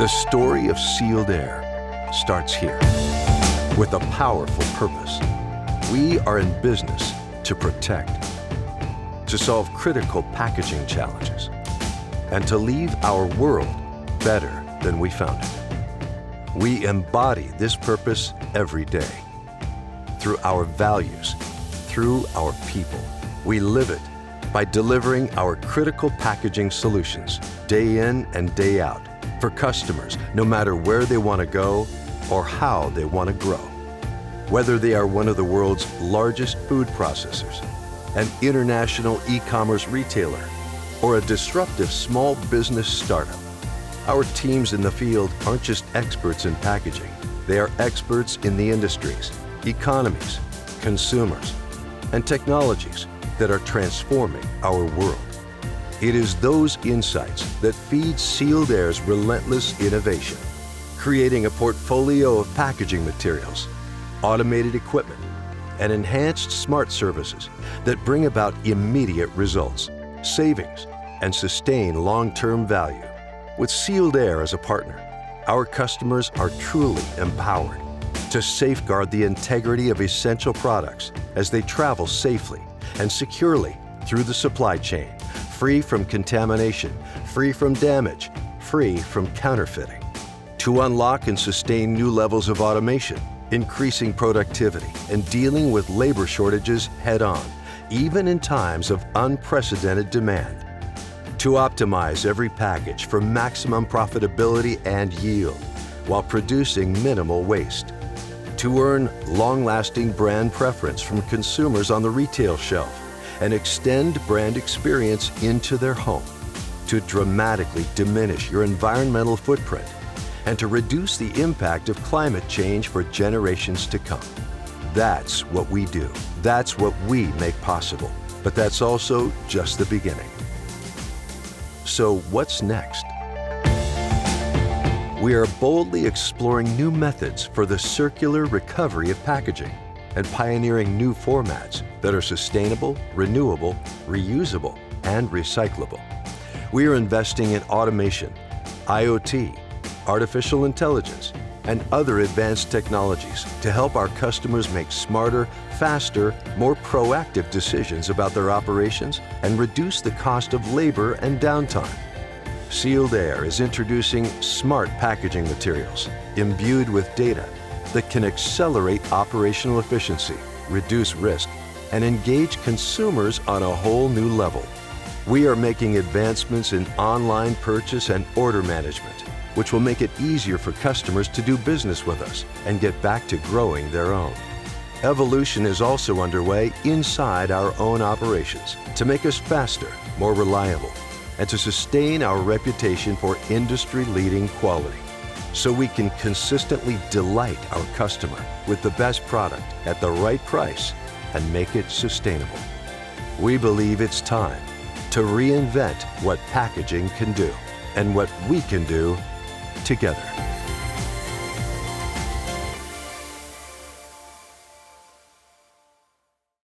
The story of Sealed Air starts here with a powerful purpose. We are in business to protect, to solve critical packaging challenges, and to leave our world better than we found it. We embody this purpose every day through our values, through our people. We live it by delivering our critical packaging solutions day in and day out for customers, no matter where they want to go or how they want to grow. Whether they are one of the world's largest food processors, an international e-commerce retailer, or a disruptive small business startup, our teams in the field aren't just experts in packaging. They are experts in the industries, economies, consumers, and technologies that are transforming our world. It is those insights that feed Sealed Air's relentless innovation, creating a portfolio of packaging materials, automated equipment, and enhanced smart services that bring about immediate results, savings, and sustain long-term value. With Sealed Air as a partner, our customers are truly empowered to safeguard the integrity of essential products as they travel safely and securely through the supply chain, free from contamination, free from damage, free from counterfeiting. To unlock and sustain new levels of automation, increasing productivity, and dealing with labor shortages head-on, even in times of unprecedented demand. To optimize every package for maximum profitability and yield while producing minimal waste. To earn long-lasting brand preference from consumers on the retail shelf and extend brand experience into their home. To dramatically diminish your environmental footprint and to reduce the impact of climate change for generations to come. That's what we do. That's what we make possible. But that's also just the beginning. So what's next? We are boldly exploring new methods for the circular recovery of packaging and pioneering new formats that are sustainable, renewable, reusable, and recyclable. We are investing in automation, IoT, artificial intelligence, and other advanced technologies to help our customers make smarter, faster, more proactive decisions about their operations and reduce the cost of labor and downtime. Sealed Air is introducing smart packaging materials imbued with data that can accelerate operational efficiency, reduce risk, and engage consumers on a whole new level. We are making advancements in online purchase and order management, which will make it easier for customers to do business with us and get back to growing their own. Evolution is also underway inside our own operations to make us faster, more reliable, and to sustain our reputation for industry-leading quality, so we can consistently delight our customer with the best product at the right price and make it sustainable. We believe it's time to reinvent what packaging can do and what we can do together.